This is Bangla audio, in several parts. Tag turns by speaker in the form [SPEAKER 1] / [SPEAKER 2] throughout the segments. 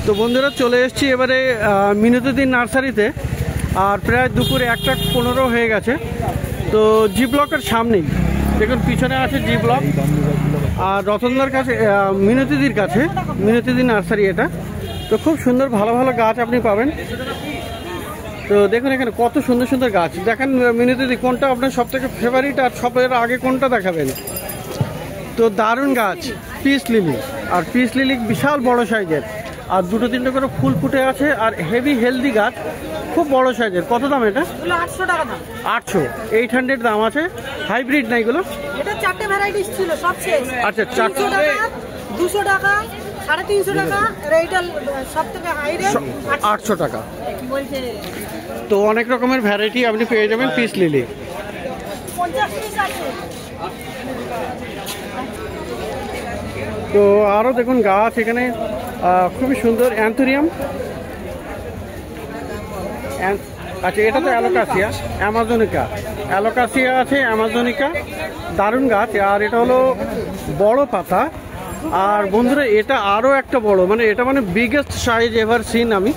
[SPEAKER 1] তো বন্ধুরা চলে এসেছি এবারে মিনতিদি নার্সারিতে। আর প্রায় দুপুরে 1:15 হয়ে গেছে। তো জি ব্লকের সামনেই দেখুন পিছনে আছে জি ব্লক, আর রতনদার কাছে মিনতিদির কাছে মিনতিদি নার্সারি এটা। তো খুব সুন্দর ভালো ভালো গাছ আপনি পাবেন। তো দেখুন এখানে কত সুন্দর সুন্দর গাছ। দেখেন মিনতিদি কোনটা আপনার সব থেকে ফেভারিট আর সবের আগে কোনটা দেখাবেন? তো দারুণ গাছ পিস লিলি, আর পিস লিলি বিশাল বড় সাইজের, আর দুটো তিনটে করে ফুল ফুটে আছে, আর হেভি হেলদি গাছ, খুব বড় সাইজের। কত দাম এটা?
[SPEAKER 2] 800 টাকা দাম।
[SPEAKER 1] 800, 800 দাম আছে। হাইব্রিড না এগুলো?
[SPEAKER 2] এটা চারটে ভ্যারাইটিস ছিল, সব শেষ।
[SPEAKER 1] আচ্ছা, 400
[SPEAKER 2] টাকা, 200 টাকা, 350 টাকা, আর এইটা সবথেকে হাই রেট
[SPEAKER 1] 800 টাকা। তো অনেক রকমের ভ্যারাইটি আপনি পেয়ে যাবেন পিস লিলি।
[SPEAKER 2] 50 পিস আছে।
[SPEAKER 1] তো আরও দেখুন গাছ এখানে খুবই সুন্দর। অ্যান্থোরিয়াম, আচ্ছা এটা তো অ্যালোকাসিয়া, অ্যালোকাসিয়া আছে, অ্যামাজনিকা, দারুণ গাছ। আর এটা হলো বড় পাতা। আর বন্ধুরা এটা আরও একটা বড়, মানে এটা মানে বিগেস্ট সাইজ এভার সিন আমি।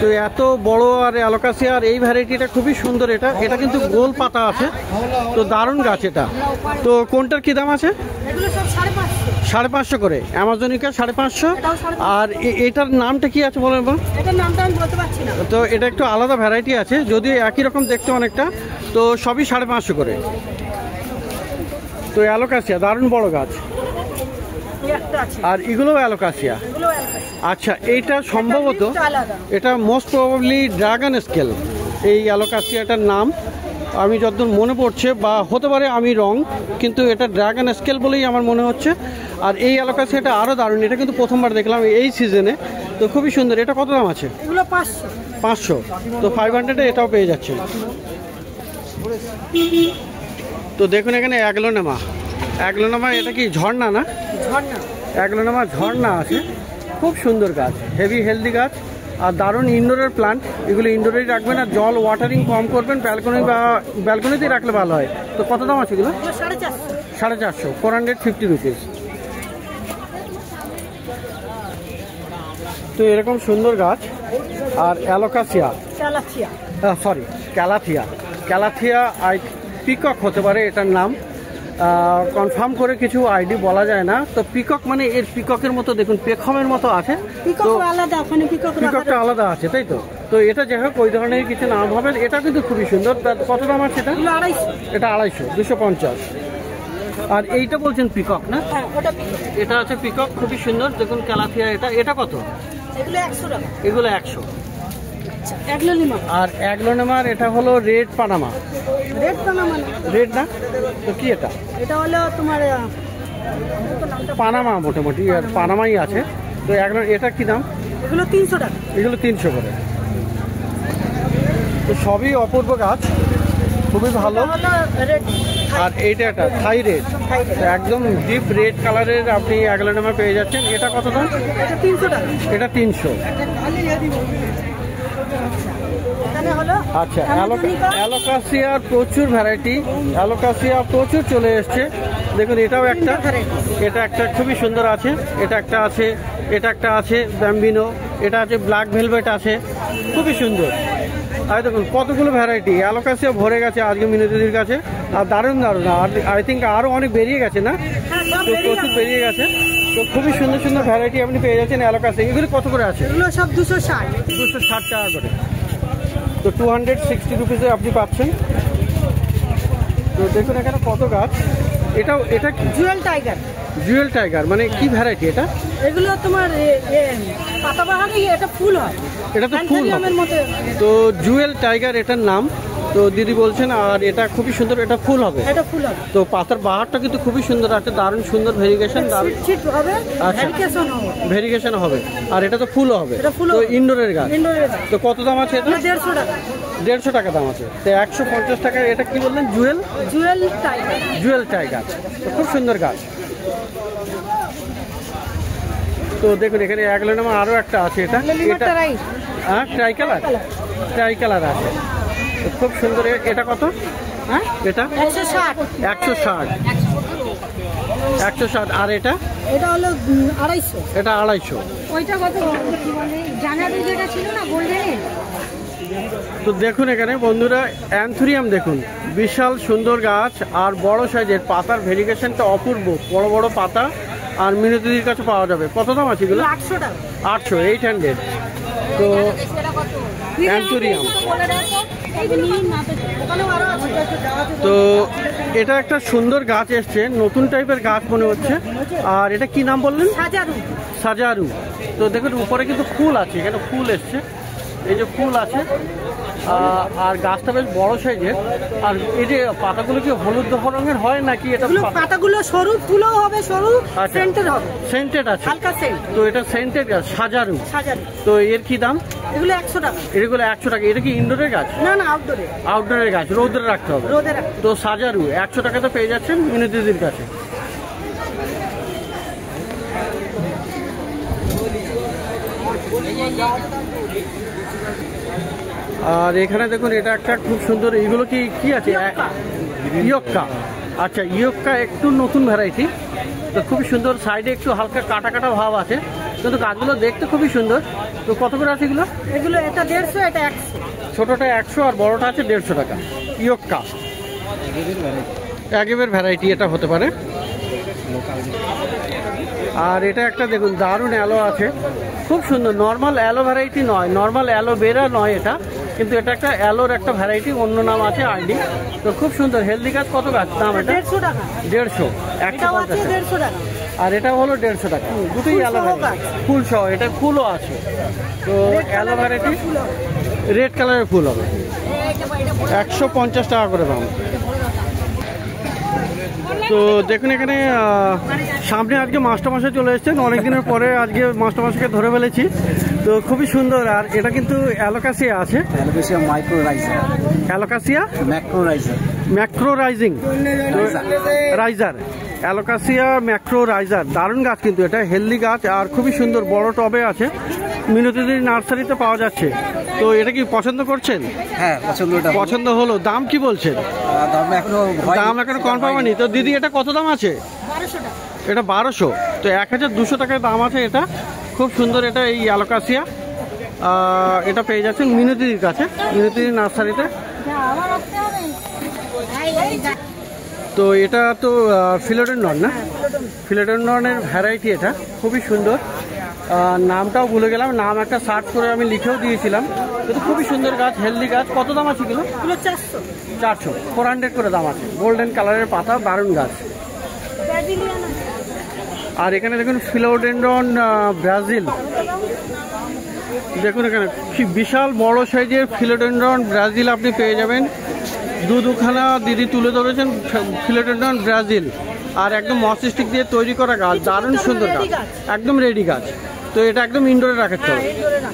[SPEAKER 1] তো এত বড় আর অ্যালোকাসিয়া, আর এই ভ্যারাইটিটা খুবই সুন্দর। এটা এটা কিন্তু গোল পাতা আছে। তো দারুণ গাছ এটা। তো কোনটার কী দাম আছে? 550 করে। অ্যামাজনিকা 550। আর এটার নামটা কি আছে বলেন?
[SPEAKER 2] এটার নামটা আমি বলতে পারছি না।
[SPEAKER 1] তো এটা একটু আলাদা ভ্যারাইটি আছে, যদিও একই রকম দেখতে অনেকটা। তো সবই 550 করে। তো অ্যালোকাসিয়া দারুণ বড় গাছ। আর এগুলো অ্যালোকাসিয়া। আচ্ছা এইটা সম্ভবত এটা মোস্ট প্রবাবলি ড্রাগন স্কেল, এই অ্যালোকাসিয়াটার নাম আমি যতদূর মনে পড়ছে, বা হতে পারে আমি রং, কিন্তু এটা ড্রাগন স্কেল বলেই আমার মনে হচ্ছে। আর এই অ্যালোকাসিয়াটা আরও দারুণ, এটা কিন্তু প্রথমবার দেখলাম এই সিজনে। তো খুবই সুন্দর। এটা কত দাম আছে? 500। তো 500-এ এটাও পেয়ে যাচ্ছে। তো দেখুন এখানে অ্যাগ্লোনেমা, এটা কি ঝর্ণা না? অ্যাগ্লোনেমা ঝর্ণা আছে। খুব সুন্দর গাছ, হেভি হেলদি গাছ, আর দারুণ ইনডোরের প্লান্ট। এগুলো ইনডোরেই রাখবেন, আর জল ওয়াটারিং কম করবেন, ব্যালকনিতেই রাখলে ভালো হয়। তো কত দাম আছে এগুলো? 450, 450 রুপিস। তো এরকম সুন্দর গাছ। আর অ্যালোকাসিয়া, ক্যালাথিয়া পিকক হতে পারে এটার নাম, কনফার্ম করে কিছু আইডি বলা যায় না। তো পিকক মানে এর পিককের মতো দেখুন, পেখমের মতো আছে। পিককটা আলাদা আছে, তাই তো? তো এটা যাই হোক ওই ধরনের কিছু নাম হবে। এটা কিন্তু খুবই সুন্দর। কত দাম আছে এটা? এটা 250, 250। আর এইটা বলছেন পিকক না? এটা আছে পিকক, খুবই সুন্দর। দেখুন ক্যালাথিয়া, এটা কত? এগুলো 100। আর অ্যাগ্লোনেমার এটা হলো রেড পানামা। রেড না তো কি এটা?
[SPEAKER 2] এটা হলো তোমার
[SPEAKER 1] পানামা, মোটামুটি আর পানামাই আছে। তো এটা কি দাম?
[SPEAKER 2] এগুলো 300 টাকা।
[SPEAKER 1] এগুলো 300 করে। তো সবই অপূর্ব গাছ, খুবই ভালো। আর এইটা একটা থাই রেড, একদম ডিপ রেড কালারের আপনি অ্যাগ্লোনেমা পেয়ে যাচ্ছেন। এটা কত দাম?
[SPEAKER 2] এটা 300 টাকা।
[SPEAKER 1] এটা 300। আচ্ছা অ্যালোকাসিয়ার প্রচুর ভ্যারাইটি, প্রচুর চলে এসছে। দেখুন এটাও একটা, এটা একটা খুবই সুন্দর আছে। এটা একটা আছে ব্যাম্বিনো, এটা আছে ব্ল্যাক ভেলভেট আছে, খুবই সুন্দর। আর দেখুন কতগুলো ভ্যারাইটি অ্যালোকাসিয়া ভরে গেছে আজকে মিনতিদির কাছে। আর দারুণ। আর আই থিঙ্ক আরও অনেক বেরিয়ে গেছে না? তো প্রচুর বেরিয়ে গেছে। তো খুবই সুন্দর সুন্দর ভ্যারাইটি আপনি পেয়ে যাচ্ছেন অ্যালোকাসিয়া। এগুলো কত করে আছে?
[SPEAKER 2] এগুলো সব 260
[SPEAKER 1] টাকা করে। তো 260 রুপিসে আপনি পাচ্ছেন। তো দেখুন এখানে কত গাছ। এটা জুয়েল টাইগার মানে কি ভ্যারাইটি এটা?
[SPEAKER 2] এগুলো তোমার পাতাবাহারই, এটা ফুল হয়।
[SPEAKER 1] এটা তো ফুল হবে। তো জুয়েল টাইগার এটার নাম। তো দিদি বলছেন। আর এটা খুবই সুন্দর, এটা ফুল হবে। তো পাতার বাহারটা কিন্তু খুবই সুন্দর আছে, দারুণ সুন্দর ভেরিগেশন, ভেরিগেশন হবে। আর এটা তো ফুলও হবে। তো ইনডোরের গাছ। তো কত দাম আছে এটা? 150 টাকা দাম আছে। তো 150 টাকা। এটা কি বললেন? জুয়েল টাইগার। তো খুব সুন্দর গাছ। তো দেখুন এখানে অ্যাগ্লোনেমা আরও একটা আছে। এটা হ্যাঁ ট্রাইকালার আছে, খুব সুন্দর। এটা কত? হ্যাঁ এটা 160। আর এটা?
[SPEAKER 2] এটা হলো 250।
[SPEAKER 1] এটা 250।
[SPEAKER 2] ওইটা কত কি বলে জানাবি যেটা ছিল না গোল্ডেন।
[SPEAKER 1] তো দেখুন এখানে বন্ধুরা অ্যান্থুরিয়াম দেখুন, বিশাল সুন্দর গাছ আর বড় সাইজের, পাতার ভেরিগেশনটা অপূর্ব, বড় বড় পাতা। আর মিনতিদির কাছে পাওয়া যাবে। কত দাম আছে এগুলো?
[SPEAKER 2] 800 টাকা।
[SPEAKER 1] 800, 800। তো অ্যান্থুরিয়াম, তো এটা একটা সুন্দর গাছ এসছে, নতুন টাইপের গাছ মনে হচ্ছে। আর এটা কি নাম বললেন?
[SPEAKER 2] সাজারু।
[SPEAKER 1] সাজারু। তো দেখুন উপরে কিন্তু ফুল আছে, এখানে ফুল এসছে, এই যে ফুল আছে। আর গাছটা বেশ বড় সাইজের। আর এই যে পাতাগুলো কি হলুদ রঙের হয় নাকি? এটা
[SPEAKER 2] পাতাগুলো সরু, ফুলও হবে সরু, সেন্টেড হবে।
[SPEAKER 1] সেন্টেড আছে,
[SPEAKER 2] হালকা সেন্ট।
[SPEAKER 1] তো এটা সেন্টেড গাছ, সাজারু।
[SPEAKER 2] সাজারু।
[SPEAKER 1] তো এর কি দাম?
[SPEAKER 2] এগুলো 100 টাকা।
[SPEAKER 1] এগুলো 100 টাকা। এটা কি ইনডোরের গাছ?
[SPEAKER 2] না না, আউটডোরে।
[SPEAKER 1] আউটডোরের গাছ, রোদে রাখতে হবে।
[SPEAKER 2] রোদে রাখতে।
[SPEAKER 1] তো সাজারু 100 টাকাতে পেয়ে যাচ্ছেন মিনতিদির কাছে। আর এখানে দেখুন এটা একটা খুব সুন্দর, এগুলো কি কি আছে? ইয়ক্কা। আচ্ছা, ইয়ক্কা একটু নতুন ভ্যারাইটি, তো খুবই সুন্দর। সাইডে একটু হালকা কাটা কাটা ভাব আছে, কিন্তু গাছগুলো দেখতে খুবই সুন্দর। তো কত করে আছে এগুলো?
[SPEAKER 2] এগুলো এটা 150, এটা 100।
[SPEAKER 1] ছোটটা 100 আর বড়টা আছে 150 টাকা। ইয়ক্কা অ্যাগেভের ভ্যারাইটি এটা হতে পারে। আর এটা একটা দেখুন দারুণ অ্যালো আছে, খুব সুন্দর। নর্মাল অ্যালো ভ্যারাইটি নয়, নর্মাল অ্যালোভেরা নয় এটা, কিন্তু এটা একটা অ্যালোর একটা ভ্যারাইটি, অন্য নাম আছে আইডি। তো খুব সুন্দর হেলদি গাছ। কত গাছ দাম এটা?
[SPEAKER 2] 150 টাকা।
[SPEAKER 1] 150,
[SPEAKER 2] 150 টাকা।
[SPEAKER 1] আর এটা হলো 150 টাকা। দুটোই অ্যালো ভ্যারাইটি, ফুল সহ। এটা ফুলও আছে। তো অ্যালো ভ্যারাইটি, রেড কালারের ফুল হবে, 150 টাকা করে দাম। তো দেখুন এখানে সামনে আজকে মাস্টারমশাই চলে এসেছেন, অনেকদিনের পরে আজকে মাস্টারমশাইকে ধরে ফেলেছি। তো খুবই সুন্দর। আর এটা কিন্তু অ্যালোকাসিয়া আছে,
[SPEAKER 3] অ্যালোকাসিয়া মাইক্রোরাইজার,
[SPEAKER 1] অ্যালোকাসিয়া
[SPEAKER 3] ম্যাক্রোরাইজার,
[SPEAKER 1] ম্যাক্রোরাইজিং রাইজার, অ্যালোকাসিয়া ম্যাক্রোরাইজার। দারুণ গাছ কিন্তু, এটা হেলদি গাছ আর খুবই সুন্দর, বড় টবে আছে, মিনতিদির নার্সারিতে পাওয়া যাচ্ছে। তো এটা কি পছন্দ করছেন?
[SPEAKER 3] হ্যাঁ,
[SPEAKER 1] পছন্দ হলো। দাম কি বলছেন? দাম এখনো কনফার্ম হয়নি। তো দিদি এটা কত দাম আছে?
[SPEAKER 2] 1200 টাকা।
[SPEAKER 1] এটা 1200। তো 1200 টাকায় দাম আছে এটা। খুব সুন্দর এটা, এই অ্যালোকাসিয়া। এটা পেয়ে যাচ্ছেন মিনতিদির কাছে, মিনতিদির নার্সারিতে। তো এটা তো ফিলোডেন্ড্রন না? ফিলোডেন্ড্রনের ভ্যারাইটি এটা, খুবই সুন্দর। নামটাও ভুলে গেলাম, নাম একটা সার্চ করে আমি লিখেও দিয়েছিলাম। কিন্তু খুবই সুন্দর গাছ, হেলদি গাছ। কত দাম আছে এগুলো? 400, 400 করে দাম আছে। গোল্ডেন কালারের পাতা, দারুণ গাছ। আর এখানে দেখুন ফিলোডেন্ড্রন ব্রাজিল। দেখুন এখানে কি বিশাল বড় সাইজের ফিলোডেন্ড্রন ব্রাজিল আপনি পেয়ে যাবেন। দুখানা দিদি তুলে ধরেছেন ফিলোডেন্ড্রন ব্রাজিল। আর একদম মসিস্টিক দিয়ে তৈরি করা গাছ, দারুণ সুন্দর গাছ, একদম রেডি গাছ। তো এটা একদম ইনডোরে রাখাতে হবে।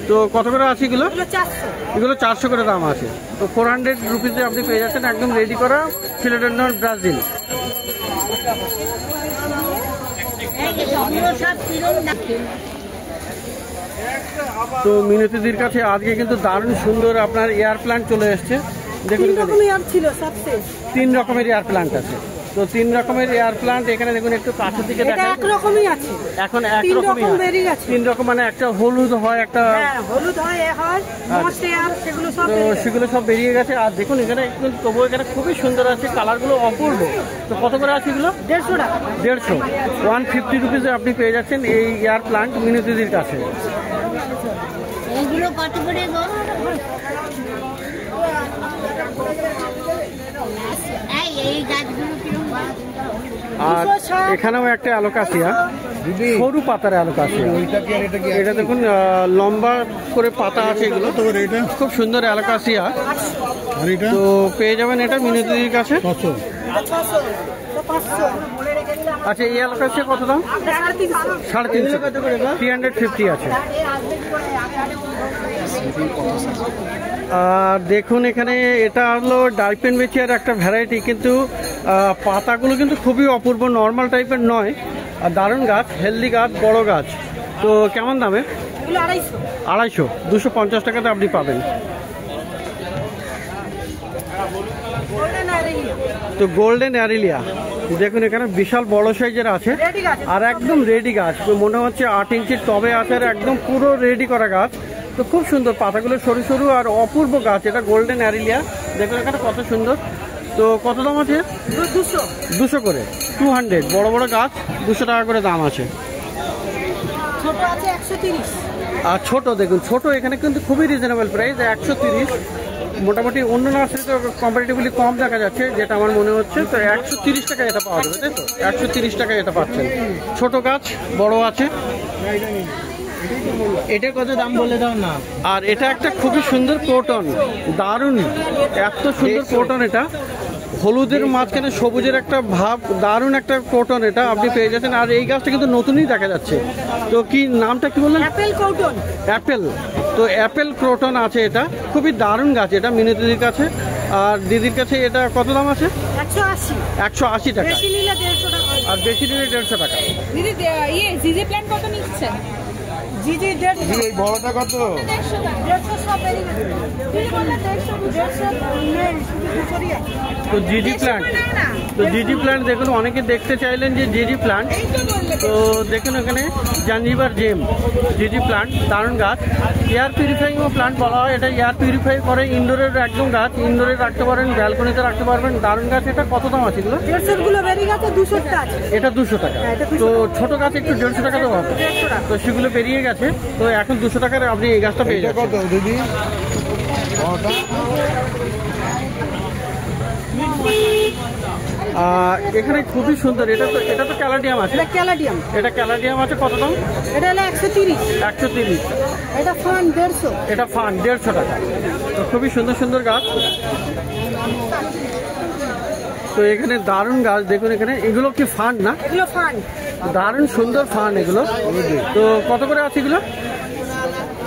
[SPEAKER 1] তো কত করে আছে এগুলো? এগুলো 400 করে দাম আছে। তো 400 রুপিসে আপনি পেয়ে যাচ্ছেন একদম রেডি করা ফিলোডেন্ড্রন ব্রাজিল। তো মিনতিদির কাছে আজকে কিন্তু দারুণ সুন্দর আপনার এয়ার প্ল্যান্ট চলে এসছে। দেখুন 3 রকমের এয়ার প্ল্যান্ট আছে। তো 3 রকমের এয়ার প্ল্যান্ট এখানে দেখুন, একটু কাছের দিকে দেখা।
[SPEAKER 2] একরকমই আছে
[SPEAKER 1] এখন, একরকমই 3 রকম, মানে একটা হলুদ হয়, একটা
[SPEAKER 2] হলুদ হয়,
[SPEAKER 1] সেগুলো সব বেরিয়ে গেছে। আর দেখুন এখানে তবু এখানে খুবই সুন্দর আছে, কালারগুলো অপূর্ব। তো কত করে আছে এগুলো?
[SPEAKER 2] 150 টাকা।
[SPEAKER 1] 150, 150 রুপিসে আপনি পেয়ে যাচ্ছেন এই এয়ার প্ল্যান্ট মিনতিদির কাছে।
[SPEAKER 2] এগুলো কত করে গো?
[SPEAKER 1] আর এখানেও একটা অ্যালোকাসিয়া, সরু পাতার অ্যালোকাসিয়া। এটা দেখুন লম্বা করে পাতা আছে এগুলো, তো খুব সুন্দর অ্যালোকাসিয়া। তো পেয়ে যাবেন এটা মিনতিদির কাছে। আচ্ছা, এই অ্যালোকাসিয়া কত দাম? 350, 350 আছে। আর দেখুন এখানে এটা হলো ডাইপেনবেচিয়ার একটা ভ্যারাইটি, কিন্তু পাতাগুলো কিন্তু খুবই অপূর্ব, নর্মাল টাইপের নয়। আর দারুণ গাছ, হেলদি গাছ, বড় গাছ। তো কেমন দামে? 250, 250 টাকাতে আপনি পাবেন। তো গোল্ডেন অ্যারিলিয়া দেখুন এখানে বিশাল বড় সাইজের আছে
[SPEAKER 2] রেডি গাছ
[SPEAKER 1] আর একদম রেডি গাছ, মনে হচ্ছে 8 ইঞ্চির টবে আছে আর একদম পুরো রেডি করা গাছ। তো খুব সুন্দর, পাতাগুলো সরু সরু আর অপূর্ব গাছ। এটা গোল্ডেন অ্যারিলিয়া, দেখুন এখানে কত সুন্দর। তো কত দাম আছে? 200 করে, 200। বড় বড় গাছ 200 টাকা করে দাম আছে।
[SPEAKER 2] ছোট আছে 130।
[SPEAKER 1] আর ছোট দেখুন, ছোট এখানে কিন্তু খুবই রিজনেবল প্রাইস, 130। মোটামুটি অন্য নার্সারিতে কম্পারেটিভলি কম দেখা যাচ্ছে, যেটা আমার মনে হচ্ছে। তো 130 টাকায় এটা পাওয়া যাবে, তাই তো? 130 টাকায় এটা পাচ্ছেন। ছোট গাছ, বড় আছে।
[SPEAKER 3] এটা কত দাম বলে দাও না।
[SPEAKER 1] আর এটা একটা খুবই সুন্দর ক্রোটন, দারুণ, এত সুন্দর ক্রোটন। এটা হলুদের মাঝখানে সবুজের একটা ভাব, দারুণ একটা ক্রোটন এটা আপনি পেয়ে যাচ্ছেন। আর এই গাছটা কিন্তু নতুনই দেখা যাচ্ছে। তো কি নামটা কি বললেন?
[SPEAKER 2] Apple croton.
[SPEAKER 1] অ্যাপেল, তো অ্যাপেল ক্রোটন আছে। এটা খুবই দারুণ গাছ, এটা মিনু দিদির কাছে। আর দিদির কাছে এটা কত দাম আছে? 180 টাকা।
[SPEAKER 2] বেশি নিলে 150 টাকা।
[SPEAKER 1] আর বেশি নিলে 150 টাকা।
[SPEAKER 4] দিদি জিজে প্ল্যান কত নিচ্ছেন?
[SPEAKER 2] জিজি 150।
[SPEAKER 3] এই বড়টা কত?
[SPEAKER 2] 150 সব বেরিয়ে গেছে। দিদি বললেন 150 নেই, শুধু 200 রিয়া।
[SPEAKER 1] তো জিজি প্ল্যান্ট, তো জিজি প্ল্যান্ট দেখুন, অনেকে দেখতে চাইলেন যে জিজি প্ল্যান্ট। তো দেখুন এখানে জাঞ্জিবার জেম, জিজি প্ল্যান্ট, দারুণ গাছ। এয়ার পিউরিফাইংও প্ল্যান্ট বলা হয়। এটা এয়ার পিউরিফাই করে, ইনডোরের একদম গাছ। ইনডোরে রাখতে পারেন, ব্যালকনিতে রাখতে পারবেন, দারুণ গাছ। এটা কত দাম আছে এগুলো?
[SPEAKER 2] 150 গুলো বেরিয়ে গেছে, 200 টাকা আছে।
[SPEAKER 1] এটা 200 টাকা।
[SPEAKER 2] হ্যাঁ, এটা 200
[SPEAKER 1] তো ছোট গাছ একটু 150 টাকা দেওয়া হবে।
[SPEAKER 2] 150 টাকা।
[SPEAKER 1] তো সেগুলো বেরিয়ে গেছে। তো এখন 200 টাকার আপনি এই গাছটা পেয়ে যাবেন।
[SPEAKER 3] কত দিদি? বড়টা
[SPEAKER 1] এখানে খুবই সুন্দর। এটা তো ক্যালাডিয়াম আছে।
[SPEAKER 2] এটা ক্যালাডিয়াম।
[SPEAKER 1] এটা ক্যালাডিয়াম আছে, কত দাম?
[SPEAKER 2] এটা হলো 130।
[SPEAKER 1] 130।
[SPEAKER 2] এটা ফান 150।
[SPEAKER 1] এটা ফান 150 টাকা। তো খুবই সুন্দর সুন্দর গাছ। তো এখানে দারুণ গাছ দেখুন। এখানে এগুলো কি ফান না?
[SPEAKER 2] এগুলো ফান।
[SPEAKER 1] দারুণ সুন্দর ফান এগুলো। তো কত করে আছে এগুলো?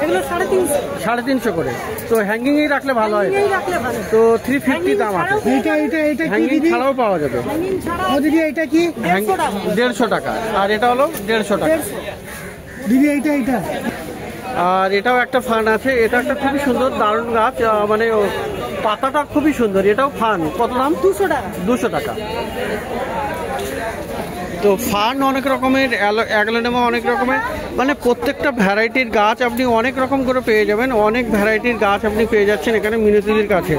[SPEAKER 2] এগুলো 350।
[SPEAKER 1] 350 করে। তো হ্যাঙ্গিং এই রাখলে ভালো হয়।
[SPEAKER 2] এই রাখলে ভালো।
[SPEAKER 1] তো 350 দাম আছে।
[SPEAKER 3] এটা কি
[SPEAKER 1] হ্যাঙ্গিং
[SPEAKER 3] দিদি?
[SPEAKER 1] ছাড়াও পাওয়া যাবে।
[SPEAKER 2] হ্যাঙ্গিং ছাড়া
[SPEAKER 3] ও দিদি এটা কি?
[SPEAKER 1] 150 টাকা। আর এটা হলো 150 টাকা।
[SPEAKER 3] দিদি এটা
[SPEAKER 1] আর এটাও একটা ফান আছে। এটা একটা খুবই সুন্দর দারুণ গাছ, মানে পাতাটা খুবই সুন্দর। এটাও ফান, কত দাম?
[SPEAKER 2] 200 টাকা।
[SPEAKER 1] 200 টাকা। তো ফান অনেক রকমের, অ্যাগ্লোনেমা অনেক রকমের, মানে প্রত্যেকটা ভ্যারাইটির গাছ আপনি অনেক রকম করে পেয়ে যাবেন। অনেক ভ্যারাইটির গাছ আপনি পেয়ে যাচ্ছেন এখানে মিনতিদির কাছে।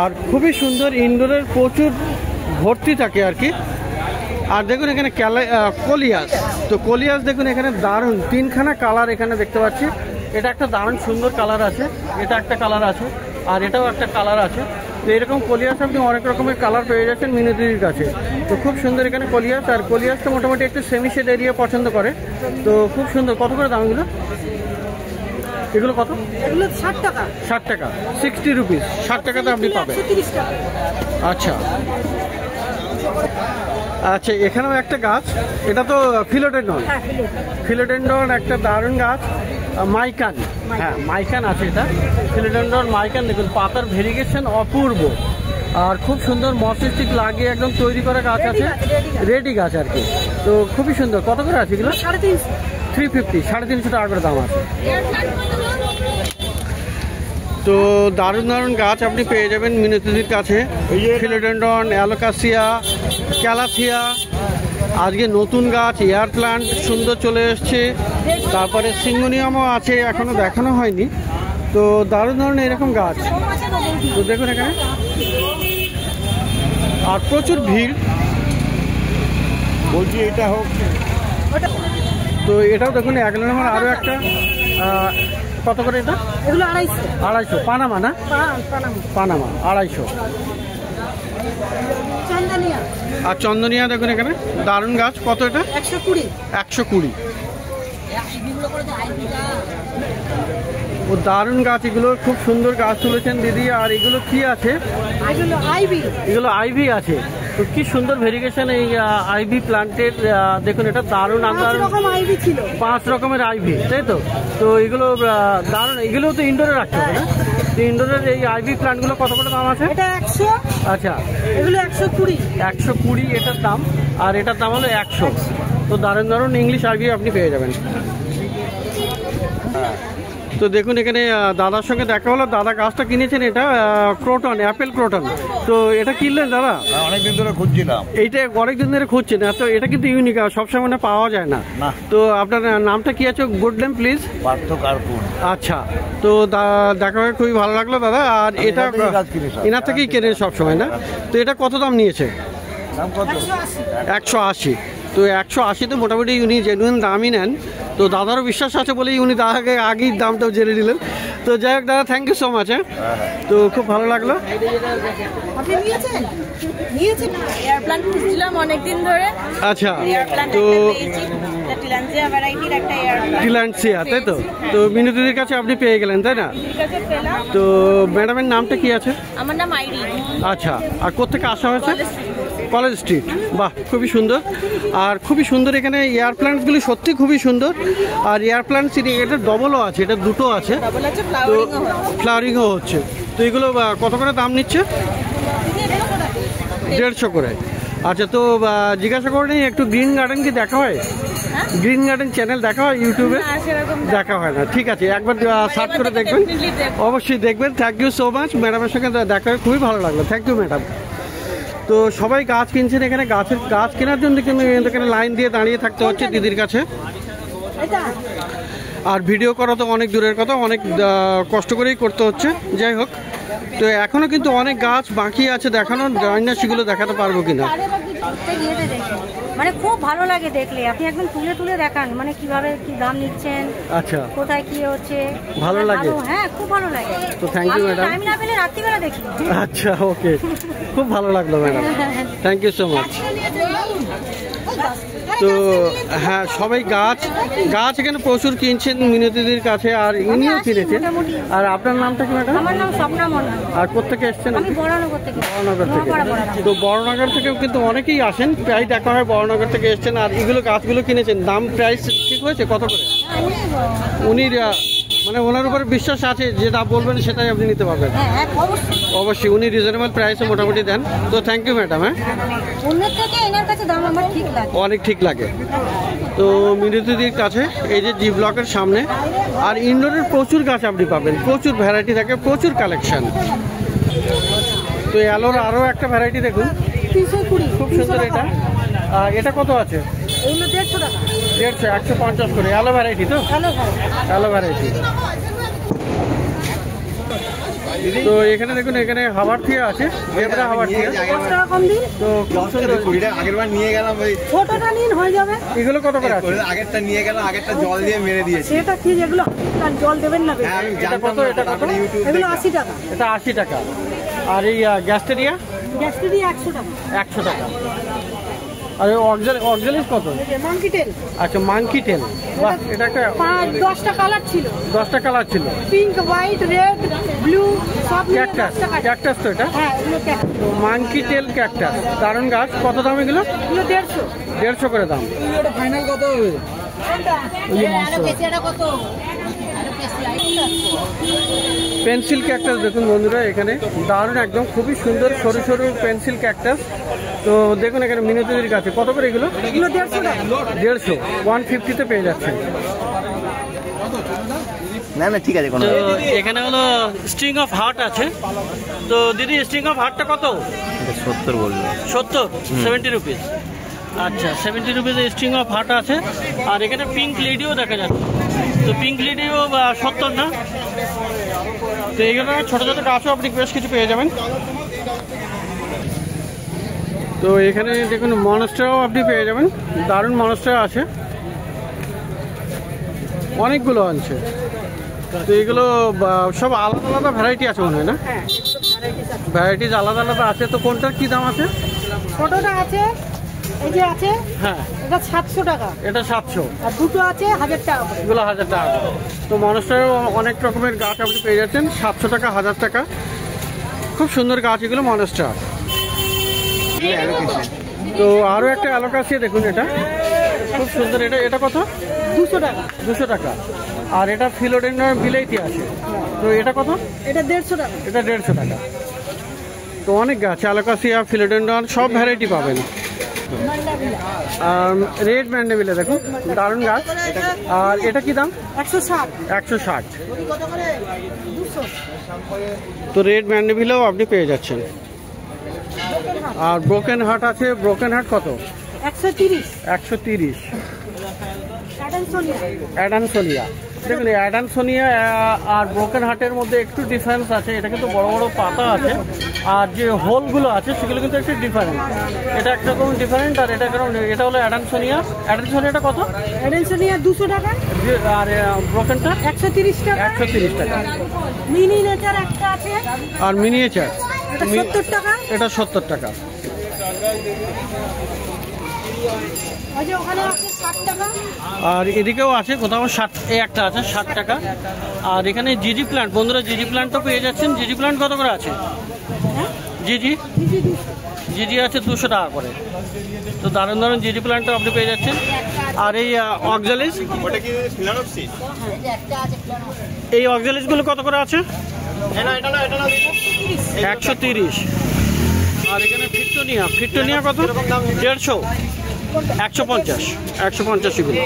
[SPEAKER 1] আর খুবই সুন্দর, ইনডোরের প্রচুর ভর্তি থাকে আর কি। আর দেখুন এখানে কলিয়াস। তো কলিয়াস দেখুন এখানে দারুণ 3খানা কালার এখানে দেখতে পাচ্ছি। এটা একটা দারুণ সুন্দর কালার আছে, এটা একটা কালার আছে, আর এটাও একটা কালার আছে। তো এরকম কলিয়াস আপনি অনেক রকমের কালার পেয়ে যাচ্ছেন মিনতিদির কাছে। তো খুব সুন্দর এখানে কলিয়াস। আর কলিয়াসটা মোটামুটি একটু সেমি শেড এরিয়া পছন্দ করে। তো খুব সুন্দর। কত করে দাম এগুলো? এগুলো কত?
[SPEAKER 2] এগুলো 60 টাকা।
[SPEAKER 1] 60 টাকা, 60 রুপিস। 60 টাকাতে আপনি পাবেন।
[SPEAKER 2] 130 টাকা।
[SPEAKER 1] আচ্ছা আচ্ছা, এখানেও একটা গাছ। এটা তো ফিলোডেন্ড্রন।
[SPEAKER 2] হ্যাঁ,
[SPEAKER 1] ফিলোডেন্ড্রন একটা দারুণ গাছ। মাইকান, হ্যাঁ মাইকান আছে এটা। ফিলোডেন্ড্রন মাইকান দেখুন, পাতার ভেরিগেশন অপূর্ব। আর খুব সুন্দর মসিস্টিক লাগিয়ে একদম তৈরি করা গাছ আছে, রেডি গাছ আর কি। তো খুবই সুন্দর। কত করে আছে এগুলো?
[SPEAKER 2] 350।
[SPEAKER 1] 350, 350 টাকা করে দাম আছে। তো দারুণ দারুণ গাছ আপনি পেয়ে যাবেন মিনতিদির কাছে। ফিলোডেন্ড্রন, অ্যালোকাসিয়া, ক্যালাথিয়া, আজকে নতুন গাছ এয়ার প্লান্ট সুন্দর চলে এসছে। তারপরে সিঙ্গোনিয়ামও আছে, এখনো দেখানো হয়নি। তো দারুণ দারুণ এরকম গাছ। তো দেখুন এখানে আর প্রচুর ভিড়।
[SPEAKER 3] বলছি এটা হোক।
[SPEAKER 1] তো এটাও দেখুন অ্যাগ্লোনেমার আরও একটা। কত করে এটা?
[SPEAKER 2] এগুলো 250।
[SPEAKER 1] 250। পানামা না? পানামা 250।
[SPEAKER 2] চন্দনিয়া।
[SPEAKER 1] আর চন্দনিয়া দেখুন এখানে দারুণ গাছ। কত এটা?
[SPEAKER 2] 120।
[SPEAKER 1] 120। ও দারুণ গাছ, এগুলো খুব সুন্দর গাছ তুলেছেন দিদি। আর এগুলো কি আছে?
[SPEAKER 2] এগুলো আইভি।
[SPEAKER 1] এগুলো আইভি আছে। তো কি সুন্দর ভেরিগেশন এই আইভি প্লান্টের। দেখুন এটা দারুণ।
[SPEAKER 2] 5 রকম আইভি ছিল।
[SPEAKER 1] 5 রকমের আইভি, তাই তো? তো এগুলো দারুণ। এগুলো তো ইনডোরে রাখতে হবে না? তো ইনডোরের এই আইভি প্লান্টগুলো কত করে দাম আছে?
[SPEAKER 2] এটা 100।
[SPEAKER 1] আচ্ছা,
[SPEAKER 2] এগুলো 120।
[SPEAKER 1] 120 এটার দাম। আর এটার দাম হলো 100। তো দারুণ দারুণ ইংলিশ আইভি আপনি পেয়ে যাবেন। তো দেখুন এখানে দাদার সঙ্গে দেখা হলো, দাদা গাছটা কিনেছেন, এটা ক্রোটন, অ্যাপেল ক্রোটন। তো এটা কিনলেন দাদা?
[SPEAKER 5] অনেকদিন ধরে খুঁজছিলাম।
[SPEAKER 1] এইটা অনেকদিন ধরে খুঁজছেন, তো এটা কিন্তু ইউনিক, সবসময় মানে পাওয়া যায় না। তো আপনার নামটা কি আছে? Good name please.
[SPEAKER 5] Partha Kapoor.
[SPEAKER 1] আচ্ছা, তো দেখা হয়ে খুবই ভালো লাগলো দাদা। আর এটা এনার থেকেই কেনেন সবসময় না? তো এটা কত দাম নিয়েছে?
[SPEAKER 5] দাম কত?
[SPEAKER 1] 180। তো 180 তো মোটামুটি উনি জেনুইন দামই নেন। তো দাদারও বিশ্বাস আছে বলেই উনি আগেই দামটাও জেনে নিলেন। তো যাই হোক দাদা, থ্যাংক ইউ সো মাচ। হ্যাঁ, তো খুব ভালো লাগলো।
[SPEAKER 2] আপনি নিয়েছেন?
[SPEAKER 4] এয়ার প্ল্যান্ট খুঁজছিলাম অনেকদিন ধরে।
[SPEAKER 1] আচ্ছা, তো
[SPEAKER 4] টিলান্সিয়া ভ্যারাইটির একটা এয়ার প্ল্যান্ট।
[SPEAKER 1] টিলান্সিয়া, তাই তো? তো মিনু দিদির কাছে আপনি পেয়ে গেলেন, তাই না?
[SPEAKER 4] পেলাম।
[SPEAKER 1] তো ম্যাডামের নামটা কি আছে?
[SPEAKER 4] আমার নাম আইরি।
[SPEAKER 1] আচ্ছা, আর কোথেকে আসা হয়েছে? College street. বাহ, খুবই সুন্দর। আর খুবই সুন্দর এখানে এয়ার প্ল্যান্টসগুলি, সত্যি খুবই সুন্দর। আর এয়ার প্ল্যান্টস এটা ডবলও আছে, এটা দুটো আছে। তো ফ্লাওয়ারিংও হচ্ছে। তো এগুলো কত করে দাম নিচ্ছে? 150 করে। আচ্ছা, তো জিজ্ঞাসা করে নিই, একটু গ্রিন গার্ডেন কি দেখা হয়? গ্রিন গার্ডেন চ্যানেল দেখা হয় ইউটিউবে? দেখা হয় না, ঠিক আছে, একবার সার্চ করে দেখবেন, অবশ্যই দেখবেন। Thank you so much. ম্যাডামের সঙ্গে দেখা হয়ে খুবই ভালো লাগলো। Thank you madam. তো সবাই গাছ কিনছেন এখানে, গাছ কেনার জন্য কিন্তু এখানে লাইন দিয়ে দাঁড়িয়ে থাকতে হচ্ছে দিদির কাছে। আর ভিডিও করা তো অনেক দূরের কথা, অনেক কষ্ট করেই করতে হচ্ছে। যাই হোক, তো এখনো কিন্তু অনেক গাছ বাকি আছে দেখানো, জানি না সেগুলো দেখাতে পারবো কিনা।
[SPEAKER 2] মানে খুব ভালো লাগে দেখলে, আপনি একদম তুলে তুলে দেখান, মানে কিভাবে কি দাম নিচ্ছেন,
[SPEAKER 1] আচ্ছা,
[SPEAKER 2] কোথায় কি হচ্ছে,
[SPEAKER 1] ভালো লাগে।
[SPEAKER 2] হ্যাঁ, খুব ভালো লাগে।
[SPEAKER 1] তো থ্যাংক ইউ ম্যাডাম।
[SPEAKER 2] টাইম না পেলে রাত্রিবেলা দেখি।
[SPEAKER 1] আচ্ছা, ওকে, খুব ভালো লাগলো madam, thank you so much. তো হ্যাঁ, সবাই গাছ এখানে প্রচুর কিনছেন মিনতিদির কাছে, আর ইনিও কিনেছেন। আর আপনার নামটা কি ম্যাডাম?
[SPEAKER 2] আমার নাম স্বপ্না মন্ডল।
[SPEAKER 1] আর কোথেকে এসছেন?
[SPEAKER 2] আমি বড়নগর থেকে।
[SPEAKER 1] বড়নগর থেকে। তো বড়নগর থেকেও কিন্তু অনেকেই আসেন, প্রায় দেখা হয় বড়নগর থেকে এসছেন। আর এগুলো গাছগুলো কিনেছেন, দাম প্রাইস ঠিক হয়েছে কত করে? উনি মানে ওনার উপরে বিশ্বাস আছে, যেটা বলবেন সেটাই আপনি নিতে পারবেন। অবশ্যই উনি রিজনেবল প্রাইসে মোটামুটি দেন। তো থ্যাংক ইউ ম্যাডাম। হ্যাঁ,
[SPEAKER 2] অন্যের থেকে এনার কাছে দাম আমার ঠিক লাগে,
[SPEAKER 1] অনেক ঠিক লাগে। তো মিনতিদির কাছে এই যে জি ব্লকের সামনে, আর ইনডোরের প্রচুর গাছ আপনি পাবেন, প্রচুর ভ্যারাইটি থাকে, প্রচুর কালেকশন। তো অ্যালোর আরও একটা ভ্যারাইটি দেখুন,
[SPEAKER 2] 320,
[SPEAKER 1] খুব সুন্দর। এটা কত আছে?
[SPEAKER 2] এইগুলো 150 টাকা।
[SPEAKER 1] 150, 150 করে। অ্যালো ভ্যারাইটি তো? Aloe variety. তো এখানে দেখুন, এখানে হাওয়ার থিয়া আছে, জেব্রা হাওয়ার থিয়া।
[SPEAKER 2] 10 টাকা কম দিন।
[SPEAKER 1] তো খুব সুন্দর।
[SPEAKER 5] আগেরবার নিয়ে গেলাম, ওই
[SPEAKER 2] ছোটটা নিন, হয়ে যাবে।
[SPEAKER 1] এগুলো কত করে আছে?
[SPEAKER 5] আগেরটা নিয়ে গেলাম, আগেরটা জল দিয়ে মেরে দিয়েছি।
[SPEAKER 2] সেটা কি, যেগুলো আর জল দেবেন না?
[SPEAKER 1] এটা কত? এটা কত?
[SPEAKER 2] এগুলো 80 টাকা।
[SPEAKER 1] এটা 80 টাকা। আর এই গ্যাস্টেরিয়া?
[SPEAKER 2] গ্যাস্ট্রিয়া 100 টাকা।
[SPEAKER 1] 100 টাকা। আর অক্সালিস কত?
[SPEAKER 2] মাঙ্কি টেল।
[SPEAKER 1] আচ্ছা, মাঙ্কি টেল। বাহ, এটা একটা
[SPEAKER 2] 10টা কালার ছিল।
[SPEAKER 1] 10টা কালার ছিল,
[SPEAKER 2] পিঙ্ক, হোয়াইট, রেড, ব্লু, সব মিলিয়ে
[SPEAKER 1] ক্যাকটাস।
[SPEAKER 2] 10 টাকা।
[SPEAKER 1] ক্যাকটাস তো এটা?
[SPEAKER 2] হ্যাঁ, এগুলো ক্যাকটাস।
[SPEAKER 1] তো মাঙ্কি টেল ক্যাকটাস, দারুণ গাছ। কত দাম এগুলো?
[SPEAKER 2] এগুলো 150।
[SPEAKER 1] 150 করে দাম।
[SPEAKER 5] ফাইনাল কত হবে?
[SPEAKER 2] কত?
[SPEAKER 1] পেন্সিল ক্যাকটাস দেখুন বন্ধুরা, এখানে দারুণ একদম, খুবই সুন্দর সরু সরু পেন্সিল ক্যাকটাস। তো দেখুন এখানে মিনতিদির কাছে কত করে এগুলো?
[SPEAKER 2] এগুলো 150 টাকা।
[SPEAKER 1] 150, 150-তে পেয়ে যাচ্ছেন।
[SPEAKER 5] না না, ঠিক আছে।
[SPEAKER 1] তো এখানে হলো স্ট্রিং অফ হার্ট আছে। তো দিদি, স্ট্রিং অফ হার্টটা কত?
[SPEAKER 5] 70 বললো।
[SPEAKER 1] 70, 70 রুপিস। আচ্ছা, 70 রুপিসে স্ট্রিং অফ হার্ট আছে। আর এখানে পিঙ্ক লেডিও দেখা যাচ্ছে। তো পিঙ্ক লেডিও 70 না? তো এইগুলো ছোটো ছোটো গাছও আপনি বেশ কিছু পেয়ে যাবেন। তো এখানে দেখুন মনস্টারও আপনি পেয়ে যাবেন, দারুণ মনস্টার আছে, অনেকগুলো আছে। তো এগুলো সব আলাদা আলাদা ভ্যারাইটি আছে মনে হয় না? ভ্যারাইটিস আলাদা আলাদা আছে। তো কোনটার কি দাম আছে?
[SPEAKER 2] ছোটটা আছে, এই যে আছে,
[SPEAKER 1] হ্যাঁ,
[SPEAKER 2] এটা 700 টাকা।
[SPEAKER 1] এটা 700।
[SPEAKER 2] আর দুটো আছে 1000 টাকা।
[SPEAKER 1] এগুলো 1000 টাকা। তো মনস্টারেও অনেক রকমের গাছ আপনি পেয়ে যাচ্ছেন, 700 টাকা, 1000 টাকা। খুব সুন্দর গাছ এগুলো মনস্টার। তো আরও একটা অ্যালোকাসিয়া দেখুন, এটা খুব সুন্দর। এটা কত?
[SPEAKER 2] 200 টাকা।
[SPEAKER 1] 200 টাকা। আর এটা ফিলোডেন্ড্রন বিলাইতি আছে। তো এটা কত?
[SPEAKER 2] এটা 150 টাকা।
[SPEAKER 1] এটা 150 টাকা। তো অনেক গাছ, অ্যালোকাসিয়া, ফিলোডেন্ড্রন, সব ভ্যারাইটি পাবেন। রেড ম্যান্ডেভিলে দেখুন, দারুণ গাছ। আর এটা কি দাম?
[SPEAKER 2] 160
[SPEAKER 1] 160। তো রেড ম্যান্ডেভিলেও আপনি পেয়ে যাচ্ছেন। আর ব্রোকেন হার্ট আছে, ব্রোকেন হার্ট কত?
[SPEAKER 2] 130
[SPEAKER 1] 130।
[SPEAKER 2] অ্যাডানসোনিয়া
[SPEAKER 1] অ্যাডানসোনিয়া, দেখুন এই অ্যাডানসোনিয়া আর ব্রোকেন হার্টের মধ্যে একটু ডিফারেন্স আছে। এটা কিন্তু বড় বড় পাতা আছে, আর যে হোলগুলো আছে সেগুলো কিন্তু একটু ডিফারেন্ট। এটা একরকম ডিফারেন্ট, আর এটা কারণ এটা হলো অ্যাডানসোনিয়া। অ্যাডানসোনিয়াটা কত?
[SPEAKER 2] অ্যাডানসোনিয়া 200 টাকা,
[SPEAKER 1] আর ব্রোকেনটা
[SPEAKER 2] 130 টাকা।
[SPEAKER 1] 130 টাকা।
[SPEAKER 2] মিনি নেচার একটা আছে,
[SPEAKER 1] আর মিনিয়েচার
[SPEAKER 2] এটা 70 টাকা।
[SPEAKER 1] এটা 70 টাকা।
[SPEAKER 2] ওই যে ওখানে আছে 60 টাকা।
[SPEAKER 1] আর এদিকেও আছে কোথাও 60, এই একটা আছে 60 টাকা। আর এখানে জিজি প্ল্যান্ট, বন্ধুরা জিজি প্ল্যান্টও পেয়ে যাচ্ছেন। জিজি প্ল্যান্ট কত করে আছে? জিজি জিজি আছে 200 টাকা করে। তো দারুণ দারুণ জিজি প্ল্যান্টও আপনি পেয়ে যাচ্ছেন। আর এই অক্সালিস, এই অক্সালিসগুলো কত করে আছে? 130। আর এখানে ফিট্টোনিয়া, ফিট্টোনিয়া কত? 150, 150, 150 এগুলো।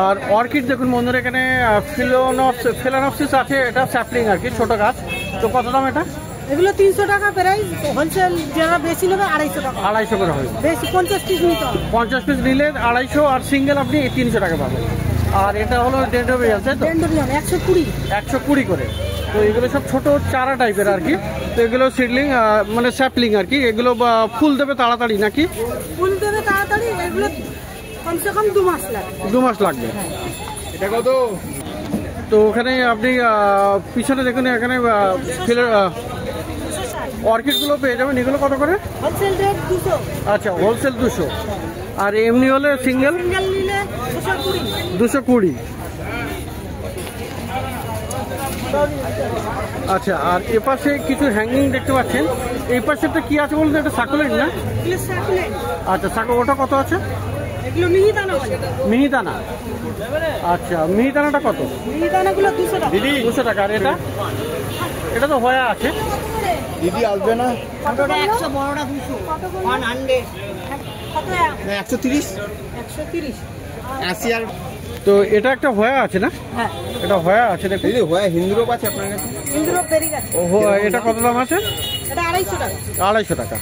[SPEAKER 1] আর অর্কিড দেখুন বন্ধুরা, এখানে ফিলানপসিস আছে, এটা স্যাপলিং আর কি, ছোট গাছ। তো কত দাম এটা?
[SPEAKER 2] এগুলো 300 টাকা প্রাইস, হোলসেল যারা বেশি নেবে 250 টাকা।
[SPEAKER 1] 250 করে হবে।
[SPEAKER 2] বেশি 50 পিস নিতে হবে।
[SPEAKER 1] 50 পিস নিলে 250, আর সিঙ্গেল আপনি 300 টাকা পাবেন। আর এটা হলো ডেন্ড্রোবিয়াম, তাই তো?
[SPEAKER 2] ডেন্ড্রোবিয়াম 120
[SPEAKER 1] 120 করে। তো এগুলো সব ছোট চারা টাইপের আর কি। তো এগুলো সিডলিং মানে স্যাপলিং আর কি। এগুলো ফুল দেবে তাড়াতাড়ি নাকি?
[SPEAKER 2] ফুল দেবে তাড়াতাড়ি, এগুলো কমসে কম 2 মাস লাগবে।
[SPEAKER 1] 2 মাস লাগবে।
[SPEAKER 5] এটা কত?
[SPEAKER 1] তো ওখানে আপনি পিছনে দেখুন, এখানে অর্কিডগুলো পেয়ে যাবেন। এগুলো কত করে?
[SPEAKER 2] Wholesale rate 200।
[SPEAKER 1] আচ্ছা, হোলসেল 200। আর এমনি হলে সিঙ্গেল
[SPEAKER 2] সিঙ্গেল নিলে 220।
[SPEAKER 1] 220। আচ্ছা, আর এপাশে কিছু হ্যাঙ্গিং দেখতে পাচ্ছেন। এই পাশেটা কি আছে বলতে? এটা সাকুলেন্ট না?
[SPEAKER 2] এগুলো সাকুলেন্ট।
[SPEAKER 1] আচ্ছা, ওটা কত আছে?
[SPEAKER 2] এগুলো মিহিদানা বলে।
[SPEAKER 1] মিহিদানা। আচ্ছা, মিহিদানাটা কত?
[SPEAKER 2] মিহিদানাগুলো 200 টাকা।
[SPEAKER 1] 200 টাকা। আর এটা? এটা তো হয়া আছে।
[SPEAKER 5] দিদি আসবে না?
[SPEAKER 2] ছোটটা 100, বড়টা 200। 100 কত?
[SPEAKER 5] 130,
[SPEAKER 2] 130।
[SPEAKER 5] 80। আর
[SPEAKER 1] তো এটা একটা হয়া আছে না?
[SPEAKER 2] হ্যাঁ,
[SPEAKER 1] এটা হয়া আছে দেখুন।
[SPEAKER 5] দিদি হয় হিন্দুরও আছে আপনার কাছে?
[SPEAKER 2] ইন্দ্র পেরি গাছ।
[SPEAKER 1] ও, এটা কত দাম আছে?
[SPEAKER 2] এটা 250 টাকা।
[SPEAKER 1] 250 টাকা।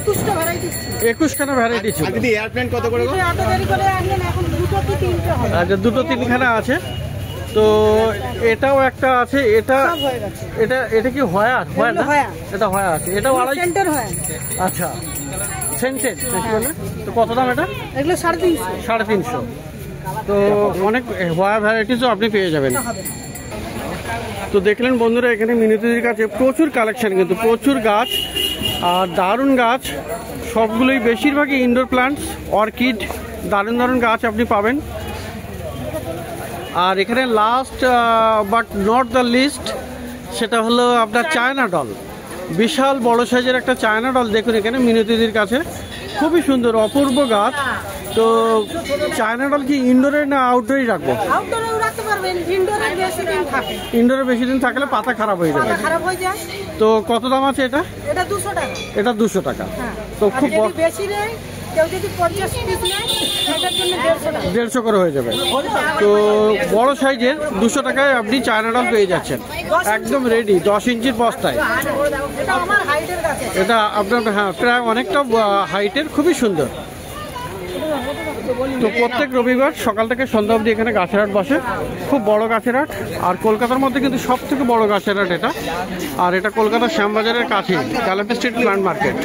[SPEAKER 2] 21টা ভ্যারাইটি।
[SPEAKER 1] 21 খানা ভ্যারাইটি ছিল।
[SPEAKER 5] আর দিদি এয়ারপ্লেন কত করে গো?
[SPEAKER 2] অটো দেরি করে আসলেন, এখন 2টো কি 3টে হবে।
[SPEAKER 1] আচ্ছা, 2-3খানা আছে। তো এটাও একটা আছে। এটা
[SPEAKER 2] সব হয়ে গেছে।
[SPEAKER 1] এটা কি হয়া? হয় না?
[SPEAKER 2] হয়া।
[SPEAKER 1] এটা হয়া আছে। এটাও 250।
[SPEAKER 2] সেন্টার হয়।
[SPEAKER 1] আচ্ছা, সেন্টেড নাকি বলে? তো কত দাম এটা?
[SPEAKER 2] এগুলো 350
[SPEAKER 1] 350। তো অনেক হয়া ভ্যারাইটিসও আপনি পেয়ে যাবেন।
[SPEAKER 2] হবে।
[SPEAKER 1] তো দেখলেন বন্ধুরা, এখানে মিনতিদির কাছে প্রচুর কালেকশন, কিন্তু প্রচুর গাছ আর দারুণ গাছ। সবগুলোই বেশিরভাগই ইনডোর প্লান্টস, অর্কিড, দারুণ দারুণ গাছ আপনি পাবেন। আর এখানে last but not the least, সেটা হলো আপনার চায়না ডল। বিশাল বড় সাইজের একটা চায়না ডল দেখুন এখানে মিনতিদির কাছে। খুবই সুন্দর, অপূর্ব গাছ। তো চায়না ডল কি ইনডোরে না আউটডোরেই রাখবো?
[SPEAKER 2] আউটডোরেও রাখতে পারবেন, ইনডোরে বেশি দিন থাকে।
[SPEAKER 1] ইনডোরে বেশি দিন থাকলে পাতা খারাপ হয়ে যাবে।
[SPEAKER 2] খারাপ হয়ে যায়।
[SPEAKER 1] তো কত দাম আছে এটা?
[SPEAKER 2] এটা 200 টাকা।
[SPEAKER 1] এটা 200 টাকা।
[SPEAKER 2] হ্যাঁ।
[SPEAKER 1] তো
[SPEAKER 2] আর
[SPEAKER 1] খুব
[SPEAKER 2] যদি বেশি নেয়, কেউ যদি 50 পিস নেয়, এটার জন্য 150 টাকা।
[SPEAKER 1] 150 করে হয়ে যাবে। তো বড় সাইজের 200 টাকায় আপনি চায়না ডল পেয়ে যাচ্ছেন, একদম রেডি, 10 ইঞ্চির বস্তায়।
[SPEAKER 2] এটা আমার হাইটের কাছে।
[SPEAKER 1] এটা আপনার হ্যাঁ প্রায় অনেকটা হাইটের, খুবই সুন্দর। তো প্রত্যেক রবিবার সকাল থেকে সন্ধ্যা অবধি এখানে গাছের হাট বসে, খুব বড় গাছের হাট। আর কলকাতার মধ্যে কিন্তু সব থেকে বড় গাছের হাট এটা। আর এটা কলকাতার শ্যামবাজারের কাছে, ক্যালাপি স্ট্রিট প্ল্যান্ট মার্কেট।